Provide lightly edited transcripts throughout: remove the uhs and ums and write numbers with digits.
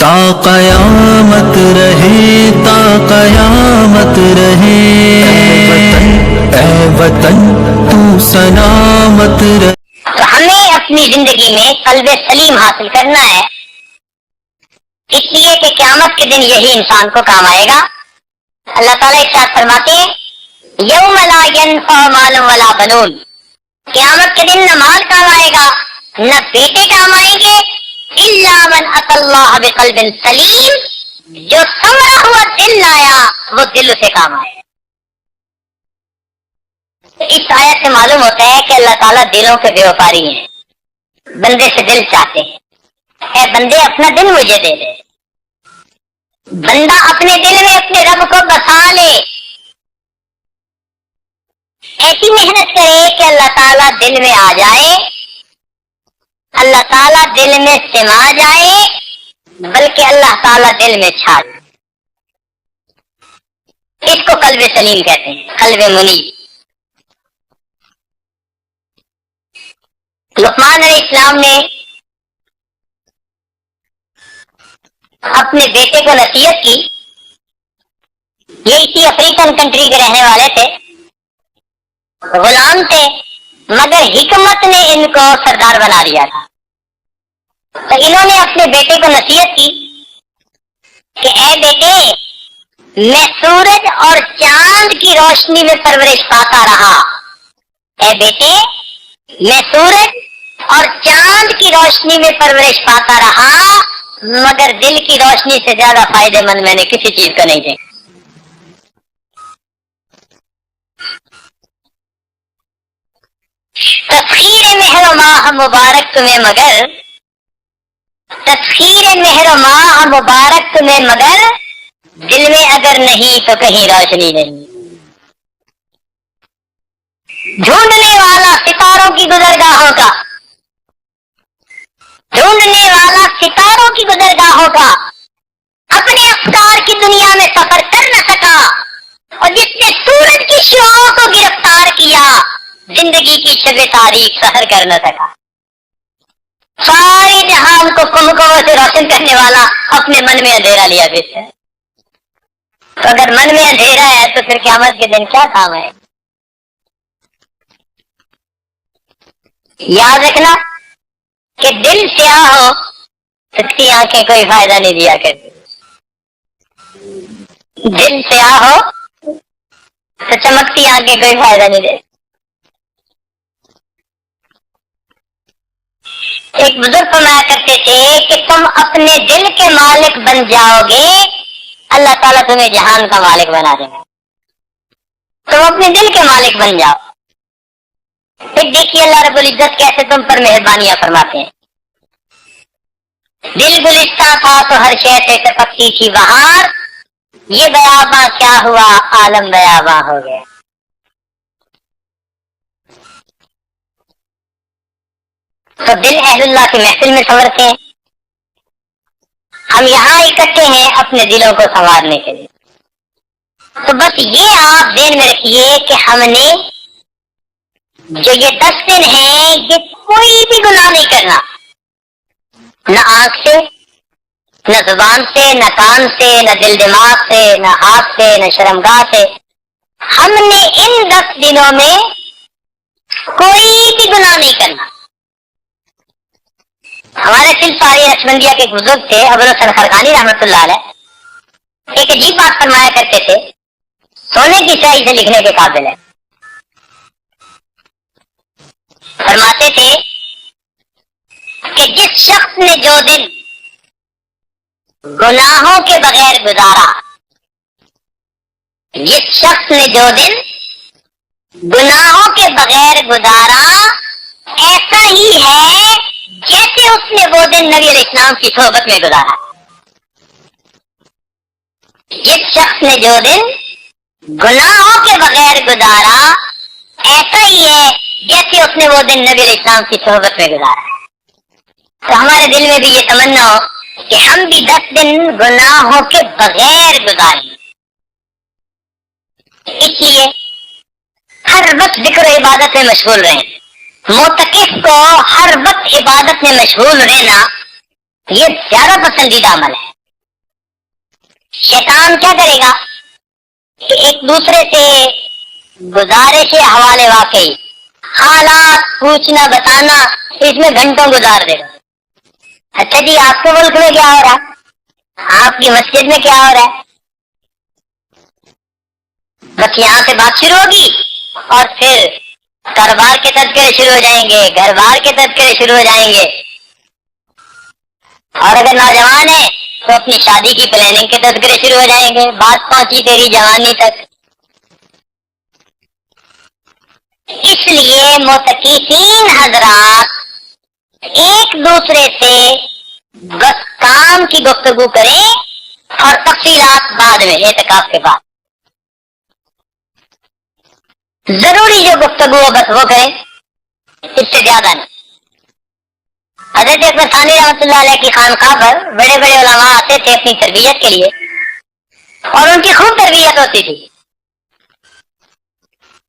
تا قیامت رہے، تا قیامت رہے، اے وطن تو سلامت رہے۔ تو ہمیں اپنی زندگی میں قلب سلیم حاصل کرنا ہے، اس لیے کہ قیامت کے دن یہی انسان کو کام آئے گا۔ اللہ تعالیٰ ارشاد فرماتے ہیں یوم لا ینفع مال ولا بنون، قیامت کے دن نہ مال کام آئے گا نہ بیٹے کام آئیں گے، الا من اتی اللہ بقلب سلیم، جو سنورا ہوا دل لایا وہ دل اسے کام آئے۔ اس آیت سے معلوم ہوتا ہے کہ اللہ تعالیٰ دلوں کے بے وفاری ہیں، بندے سے دل چاہتے ہیں۔ اے بندے اپنا دل مجھے دے دے، بندہ اپنے دل میں اپنے رب کو بسا لے، ایسی محنت کرے کہ اللہ تعالیٰ دل میں آ جائے، اللہ تعالیٰ دل میں سما جائے، بلکہ اللہ تعالیٰ دل میں چھا جائے۔ اس کو قلب سلیم کہتے ہیں، قلب منیب۔ لقمان علیہ السلام نے اپنے بیٹے کو نصیحت کی، یہ اسی افریقن کنٹری کے رہنے والے تھے، غلام تھے، مگر حکمت نے ان کو سردار بنا دیا تھا۔ تو انہوں نے اپنے بیٹے کو نصیحت کی کہ اے بیٹے، میں سورج اور چاند کی روشنی میں پرورش پاتا رہا، اے بیٹے میں سورج اور چاند کی روشنی میں پرورش پاتا رہا، مگر دل کی روشنی سے زیادہ فائدے مند میں نے کسی چیز کو نہیں دیکھا۔ تسخیر مہر و ماہ مبارک تمہیں مگر، تسخیر مہر و ماہ مبارک تمہیں مگر، دل میں اگر نہیں تو کہیں روشنی نہیں۔ ڈھونڈنے والا ستاروں کی گزرگاہوں کا، ڈھونڈنے والا ستاروں کی گزرگاہوں کا، اپنے افکار کی دنیا میں سفر کر نہ سکا، اور جس نے سورج کی شعاعوں کو گرفتار کیا، زندگی کی شب تاریخ سحر کر نہ سکا۔ سارے جہان کو کمکموں سے روشن کرنے والا اپنے من میں اندھیرا لیا بیٹھا ہے۔ تو اگر من میں اندھیرا ہے تو پھر قیامت کے دن کیا کام ہے؟ یاد رکھنا کہ دل سیاہ ہو تو اس کی آنکھیں کوئی فائدہ نہیں دیا کرتی، دل سیاہ ہو تو چمکتی آنکھیں کوئی فائدہ نہیں دے۔ ایک بزرگ فرمایا کرتے تھے کہ تم اپنے دل کے مالک بن جاؤ گے، اللہ تعالیٰ تمہیں جہان کا مالک بنا دے گا۔ تم اپنے دل کے مالک بن جاؤ۔ پھر دیکھیے اللہ رب العزت کیسے تم پر مہربانیاں فرماتے ہیں۔ دل گلستہ تھا تو ہر شے سے ٹپکتی تھی بہار، یہ بیاباں کیا ہوا عالم بیاباں ہو گیا۔ تو دل اہل اللہ کی محفل میں سنورتے ہیں، ہم یہاں اکٹھے ہیں اپنے دلوں کو سنوارنے کے لیے۔ تو بس یہ آپ ذہن میں رکھیے کہ ہم نے جو یہ 10 دن ہیں یہ کوئی بھی گناہ نہیں کرنا، نہ آنکھ سے، نہ زبان سے، نہ کان سے، نہ دل دماغ سے، نہ ہاتھ سے، نہ شرمگاہ سے۔ ہم نے ان 10 دنوں میں کوئی بھی گناہ نہیں کرنا۔ ہمارے سلساری نقشبندیہ کے ایک بزرگ تھے ابوالحسن خرقانی رحمۃ اللہ علیہ، ایک عجیب بات فرمایا کرتے تھے، سونے کی سیاہی سے لکھنے کے قابل ہے۔ فرماتے تھے کہ جس شخص نے جو دن گناہوں کے بغیر گزارا، جس شخص نے جو دن گناہوں کے بغیر گزارا، ایسا ہی ہے جیسے اس نے وہ دن نبی علیہ السلام کی صحبت میں گزارا۔ جس شخص نے جو دن گناہوں کے بغیر گزارا، ایسا ہی ہے جیسے اس نے وہ دن نبی علیہ السلام کی صحبت میں گزارا۔ تو ہمارے دل میں بھی یہ تمنا ہو کہ ہم بھی 10 دن گناہوں کے بغیر گزاریں، اس لیے ہر وقت ذکر و عبادت میں مشغول رہیں۔ معتکف کو ہر وقت عبادت میں مشغول رہنا یہ زیادہ پسندیدہ عمل ہے. شیطان کیا کرے گا کہ ایک دوسرے سے گزارش حوالے واقعی حالات پوچھنا بتانا اس میں گھنٹوں گزار دے گا. اچھا جی آپ کے ملک میں کیا ہو رہا ہے, آپ کی مسجد میں کیا ہو رہا ہے, بس یہاں سے بات شروع ہوگی اور پھر کاروبار کے تذکرے شروع ہو جائیں گے, گھر بار کے تذکرے شروع ہو جائیں گے, اور اگر نوجوان ہے تو اپنی شادی کی پلاننگ کے تذکرے شروع ہو جائیں گے. بات پہنچی تیری جوانی تک. اس لیے متقین حضرات ایک دوسرے سے بس کام کی گفتگو کریں اور تفصیلات بعد میں اعتکاف کے بعد. ضروری جو گفتگو ہو بس وہ کریں, اس سے زیادہ نہیں. حضرت اکبر ثانی رحمۃ اللہ علیہ کی خانقاہ پر بڑے بڑے علماء آتے تھے اپنی تربیت کے لیے, اور ان کی خوب تربیت ہوتی تھی.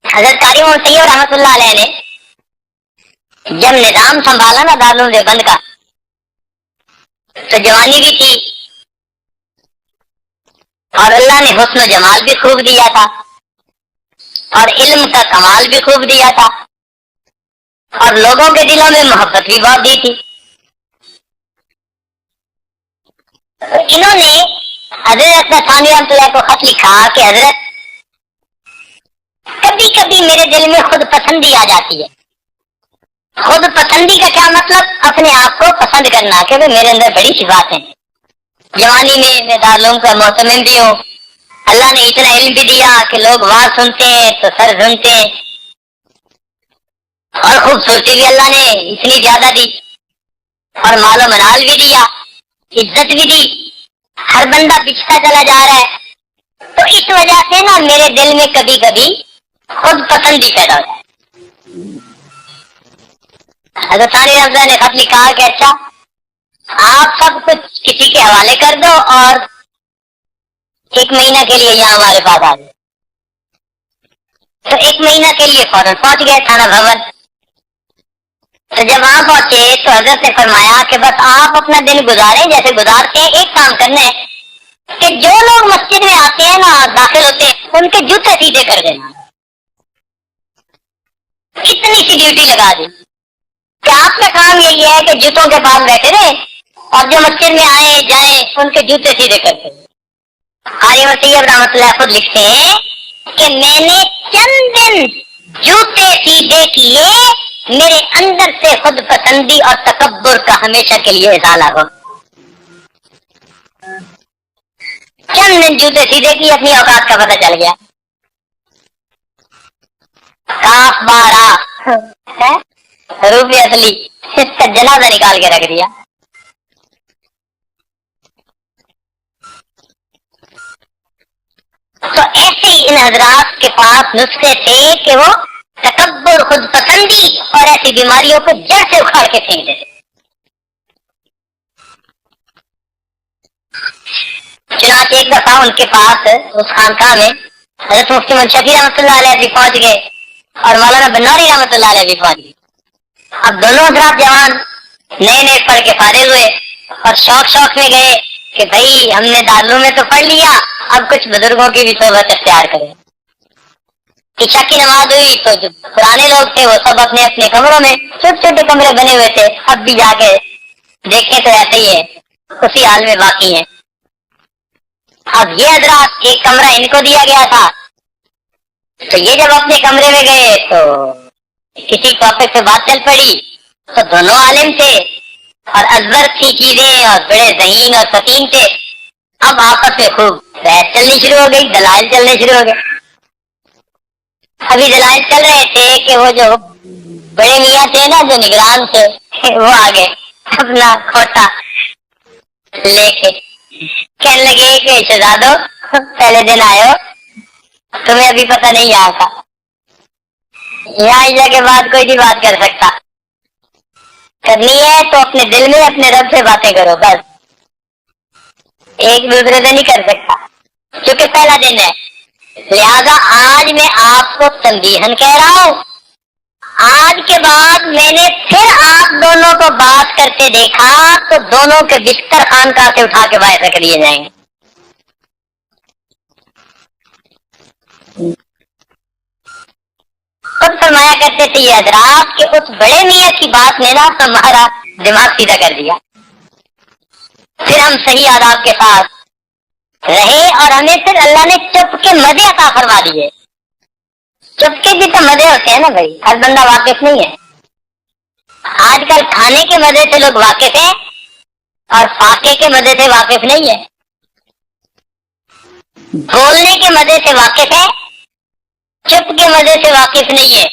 حضرت قاری محمد طیب رحمۃ اللہ علیہ نے جب نظام سنبھالا نا دارالعلوم دیوبند کا, تو جوانی بھی تھی اور اللہ نے حسن و جمال بھی خوب دیا تھا, اور علم کا کمال بھی خوب دیا تھا, اور لوگوں کے دلوں میں محبت بھی بہت دی تھی. انہوں نے حضرت ثانی رحمۃ اللہ کو خط لکھا کہ حضرت کبھی کبھی میرے دل میں خود پسندی آ جاتی ہے. خود پسندی کا کیا مطلب؟ اپنے آپ کو پسند کرنا کہ میرے اندر بڑی صفات ہیں. جوانی میں دارالعلوم کا محتمم بھی ہوں, اللہ نے اتنا علم بھی دیا کہ لوگ وعظ سنتے ہیں تو سر سنتے ہیں, اور خوبصورتی بھی اللہ نے اتنی زیادہ دی, اور مال و منال بھی دیا, عزت بھی دی. ہر بندہ بچتا چلا جا رہا ہے, تو اس وجہ سے نا میرے دل میں کبھی کبھی خود پسندی پیدا ہو جائے. حضرت ثانی رحمۃ اللہ نے خط لکھا کہ اچھا آپ سب کچھ کسی کے حوالے کر دو اور 1 مہینہ کے لیے یہاں ہمارے پاس آ جائے. تو 1 مہینہ کے لیے فوراً پہنچ گئے تھانہ بھون. تو جب وہاں پہنچے تو حضرت نے فرمایا کہ بس آپ اپنا دن گزاریں جیسے گزارتے ہیں, ایک کام کرنا ہے کہ جو لوگ مسجد میں آتے ہیں نا داخل ہوتے ہیں ان کے جوتے سیدھے کر دینا. اتنی سی ڈیوٹی لگا دی کہ آپ کا کام یہی ہے کہ جوتوں کے پاس بیٹھے رہے اور جو مسجد میں آئے جائیں ان کے جوتے سیدھے کرتے. قاری طیب رحمۃ اللہ خود لکھتے ہیں کہ میں نے چند دن جوتے سیدھے کیے, میرے اندر سے خود پسندی اور تکبر کا ہمیشہ کے لیے ازالہ ہو. چند دن جوتے سیدھے کی, اپنی اوقات کا پتہ چل گیا. کاف بارہ روپی اصلی اس کا جنازہ نکال کے رکھ دیا. تو ایسے ہی ان حضرات کے پاس نسخے تھے کہ وہ تکبر, خود پسندی اور ایسی بیماریوں کو جڑ سے اکھاڑ کے پھینک دیتے. چنانچہ ایک دفعہ ان کے پاس اس خانقاہ میں حضرت مفتی محمد شفیع رحمۃ اللہ علیہ بھی پہنچ گئے اور مولانا بنوری رحمۃ اللہ علیہ بھی پہنچ گئے. اب دونوں حضرات جوان نئے نئے پڑھ کے فارغ ہوئے اور شوق میں گئے کہ بھائی ہم نے دارالعلوم میں تو پڑھ لیا, اب کچھ بزرگوں کی بھی صحبت اختیار کریں. عشاء کی نماز ہوئی تو جو پرانے لوگ تھے وہ سب اپنے اپنے کمروں میں, چھوٹے چھوٹے کمرے بنے ہوئے تھے, اب بھی جا کے دیکھیں تو ایسے ہی ہے, اسی حال میں باقی ہیں. اب یہ حضرات ایک کمرہ ان کو دیا گیا تھا, تو یہ جب اپنے کمرے میں گئے تو کسی ٹاپک سے بات چل پڑی, تو دونوں عالم تھے اور ازبر تھی چیزیں اور بڑے ذہین اور فطین تھے. اب آپس میں خوب بحث چلنی شروع ہو گئی, دلائل چلنے شروع ہو گئے. ابھی دلائل چل رہے تھے کہ وہ جو بڑے میاں تھے نا جو نگران تھے وہ آگے اپنا کھوٹا لے کے کہنے لگے کہ شہزادو پہلے دن آئے ہو, تمہیں ابھی پتہ نہیں یہاں کا, یہاں عشاء کے بعد کوئی نہیں بات کر سکتا, کرنی ہے تو اپنے دل میں اپنے رب سے باتیں کرو بس, ایک دوسرے سے نہیں کر سکتا کیونکہ پہلا دن ہے. لہذا آج میں آپ کو تنبیہن کہہ رہا ہوں, آج کے بعد میں نے پھر آپ دونوں کو بات کرتے دیکھا تو دونوں کے بستر خانقاہ سے اٹھا کے باہر رکھ لیے جائیں گے. خود فرمایا کرتے تھے یہ حضرات کہ اس بڑے میاں کی بات نے نا ہمارا دماغ سیدھا کر دیا. پھر ہم صحیح آداب کے ساتھ رہے اور ہمیں پھر اللہ نے چپ کے مزے عطا فرما دیے. چپ کے بھی تو مزے ہوتے ہیں نا بھائی, ہر بندہ واقف نہیں ہے. آج کل کھانے کے مزے سے لوگ واقف ہیں اور فاقے کے مزے سے واقف نہیں ہے. بولنے کے مزے سے واقف ہے, چپ کے مزے سے واقف نہیں ہے.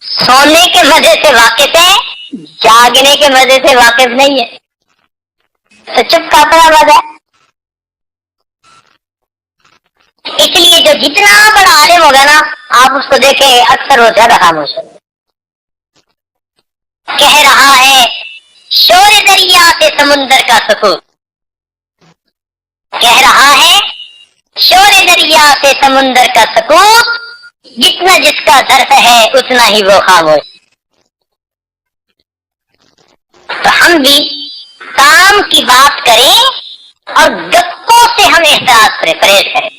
سونے کے مزے سے واقف ہے, جاگنے کے مزے سے واقف نہیں ہے. تو چپ کا اپنا مزہ ہے. اس لیے جو جتنا بڑا عالم ہوگا نا آپ اس کو دیکھیں اکثر وہ زیادہ خاموش ہے. کہہ رہا ہے شور دریا سے سمندر کا سکوت, کہہ رہا ہے شور دریا سے سمندر کا سکوت, جتنا جس کا ظرف ہے اتنا ہی وہ خاموش. تو ہم بھی کام کی بات کریں اور گپوں سے ہم احساس کریں, پرہیز کریں.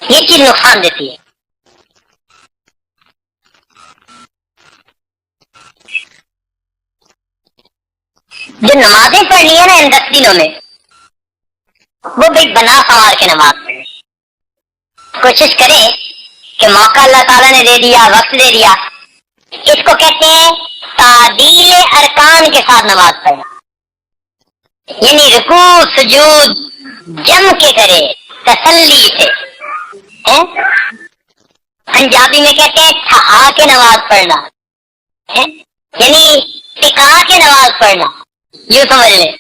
یہ چیز نقصان دیتی ہے. جو نمازیں پڑھنی ہے نا ان 10 دنوں میں, وہ بھی بنا سنوار کے نماز پڑھیں. کوشش کریں کہ موقع اللہ تعالیٰ نے دے دیا, وقت دے دیا, اس کو کہتے ہیں تعدیل ارکان کے ساتھ نماز پڑھنا. یعنی رکوع سجود جم کے کرے, تسلی سے. پنجابی میں کہتے ہیں ٹھہا کے نماز پڑھنا, یعنی ٹکا کے نماز پڑھنا, یوں سمجھ لیں.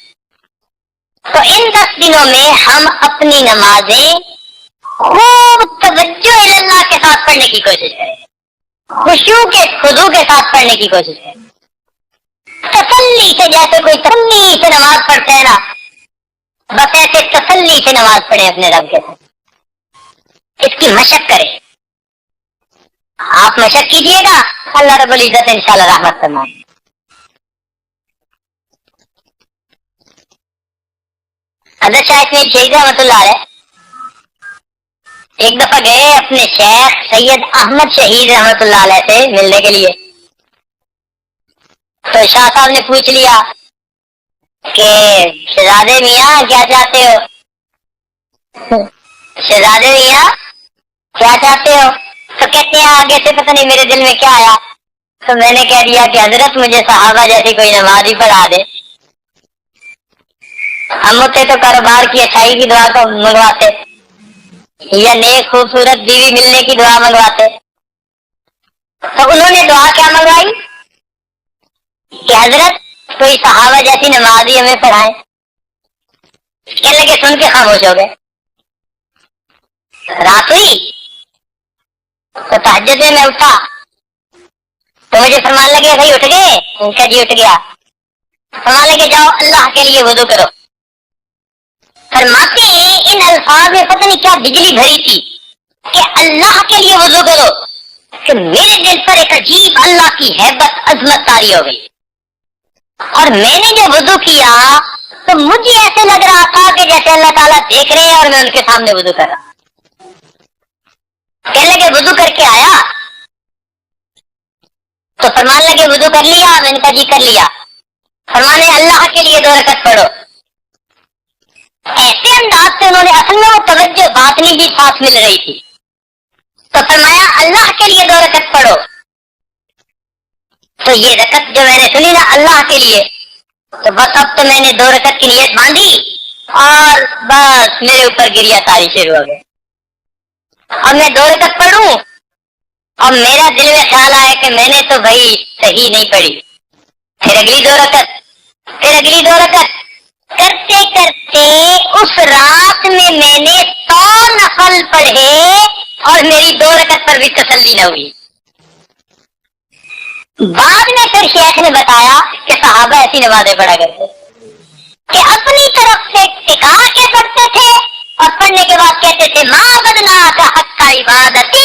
تو ان 10 دنوں میں ہم اپنی نمازیں خوب توجہ اللہ کے ساتھ پڑھنے کی کوشش کریں, خشوع کے خضوع کے ساتھ پڑھنے کی کوشش کریں. تسلی سے, جیسے کوئی تسلی سے نماز پڑھتے ہیں نا, بس ایسے تسلی سے نماز پڑھیں اپنے رب کے ساتھ. اس کی مشق کریں. آپ مشق کیجئے گا, اللہ رب العزت انشاءاللہ رحمت فرمائے. حضرت شاہ اسماعیل شہید رحمۃ اللہ علیہ ایک دفعہ گئے اپنے شیخ سید احمد شہید رحمۃ اللہ علیہ سے ملنے کے لیے. تو شاہ صاحب نے پوچھ لیا کہ شہزادے میاں کیا چاہتے ہو, شہزادے میاں کیا چاہتے ہو؟ تو کہتے ہیں آگے سے پتہ نہیں میرے دل میں کیا آیا, تو میں نے کہہ دیا کہ حضرت مجھے صحابہ جیسی کوئی نماز ہی پڑھا دے. ہم ہوتے تو کاروبار کی اچھائی کی دعا کو منگواتے, یا نیک خوبصورت بیوی ملنے کی دعا منگواتے. تو انہوں نے دعا کیا منگوائی کہ حضرت کوئی صحابہ جیسی نماز ہی ہمیں پڑھائیں. کہنے لگے, سن کے خاموش ہو گئے. رات ہوئی تو تہجد میں اٹھا تو مجھے فرمان لگے بھائی اٹھ گئے؟ ان کا جی اٹھ گیا. فرمان لگے جاؤ اللہ کے لیے وضو کرو. فرماتے ہیں ان الفاظ میں پتہ نہیں کیا بجلی بھری تھی کہ اللہ کے لیے وضو کرو, کہ میرے دل پر ایک عجیب اللہ کی ہیبت عظمت طاری ہو گئی. اور میں نے جو وضو کیا تو مجھے ایسے لگ رہا تھا کہ جیسے اللہ تعالیٰ دیکھ رہے ہیں اور میں ان کے سامنے وضو کر رہا. کہنے لگے وضو کر کے آیا؟ تو فرمان لگے وضو کر لیا. میں نے کہا جی کر لیا. فرمانے اللہ کے لیے 2 رکعت پڑھو. ایسے انداز سے انہوں نے, اصل میں وہ توجہ باطنی بھی ساتھ مل رہی تھی. تو فرمایا اللہ کے لیے 2 رکعت پڑھو. تو یہ رکعت جو میں نے سنی نا اللہ کے لیے, تو بس اب تو میں نے 2 رکعت کی نیت باندھی اور بس میرے اوپر گریا تاری شروع ہو گئے. اور میں 2 رکعت پڑھوں اور میرا دل میں خیال آیا کہ میں نے تو بھائی صحیح نہیں پڑھی. پھر اگلی 2 رکعت, پھر اگلی 2 رکعت کرتے کرتے اس رات میں نے 100 نفل پڑھے اور میری 2 رکعت پر بھی تسلی نہ ہوئی. بعد میں پھر شیخ نے بتایا کہ صحابہ ایسی نمازیں پڑھا کرتے کہ اپنی طرف سے ٹکا کے پڑھتے تھے اور پڑھنے کے بعد کہتے تھے ماں بدنا کا حق کا عبادتی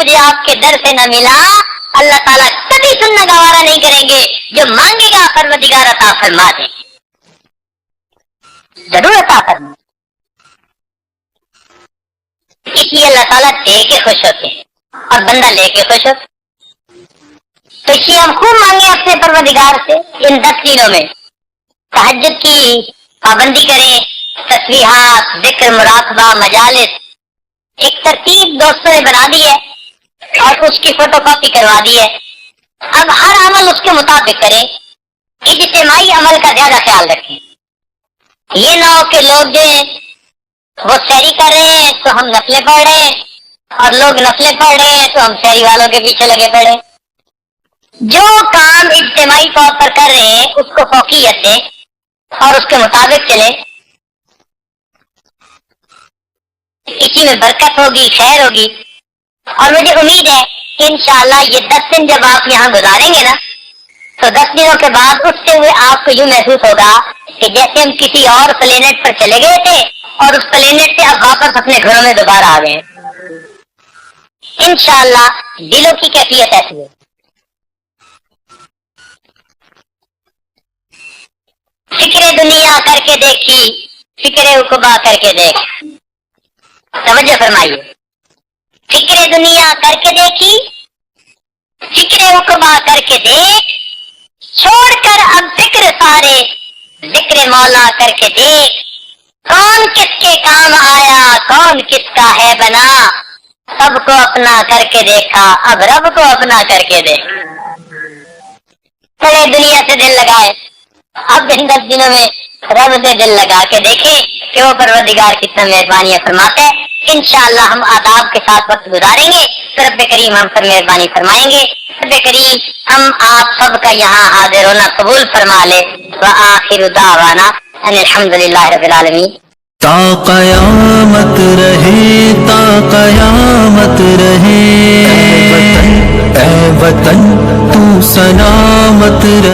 مجھے آپ کے در سے نہ ملا، اللہ تعالیٰ کبھی سننا گوارا نہیں کریں گے، جو مانگے گا پروردگار عطا فرما دیں گے، ضرور عطا فرما۔ اس لیے اللہ تعالیٰ دے کے خوش ہوتے ہیں اور بندہ لے کے خوش ہوتا ہے۔ تو اس لیے ہم خوب مانگے اپنے پروردگار سے ان 10 دنوں میں، تہجد کی پابندی کریں، تسبیحات، ذکر، مراقبہ، مجالس، ایک ترتیب دوستوں نے بنا دی ہے اور اس کی فوٹو کاپی کروا دی ہے۔ اب ہر عمل اس کے مطابق کریں، اجتماعی عمل کا زیادہ خیال رکھیں۔ یہ نہ ہو کہ لوگ جو ہیں وہ سحری کر رہے ہیں تو ہم نفلیں پڑھ رہے ہیں، اور لوگ نفلیں پڑھ رہے ہیں تو ہم سحری والوں کے پیچھے لگے پڑے۔ جو کام اجتماعی طور پر کر رہے ہیں اس کو فوقیت دیں اور اس کے مطابق چلیں، اسی میں برکت ہوگی، خیر ہوگی۔ اور مجھے امید ہے کہ انشاءاللہ یہ 10 دن جب آپ یہاں گزاریں گے نا، تو 10 دنوں کے بعد اٹھتے ہوئے آپ کو یوں محسوس ہوگا کہ جیسے ہم کسی اور پلینٹ پر چلے گئے تھے اور اس پلینٹ سے اب واپس اپنے گھروں میں دوبارہ آ گئے۔ انشاءاللہ دلوں کی کیفیت ایسی ہے۔ فکر دنیا کر کے دیکھی، فکر عقبا کر کے دیکھ، توجہ فرمائیے۔ فکر دنیا کر کے دیکھی، فکر عقبا کر کے دیکھ، چھوڑ کر اب فکر سارے، ذکر مولا کر کے دیکھ، کون کس کے کام آیا، کون کس کا ہے بنا، سب کو اپنا کر کے دیکھا، اب رب کو اپنا کر کے دیکھ۔ پڑے دنیا سے دل لگائے، اب ان 10 دنوں میں رب سے دل لگا کے دیکھیں کہ وہ پروردگار کتنا مہربانی فرماتا ہے۔ انشاءاللہ ہم آداب کے ساتھ وقت گزاریں گے تو رب کریم ہم پر مہربانی فرمائیں گے۔ رب کریم ہم آپ سب کا یہاں حاضر ہونا قبول فرما لے۔ وآخر دعوانا ان الحمدللہ رب العالمین۔ تا قیامت رہے، تا قیامت رہے، اے وطن تو سلامت رہے۔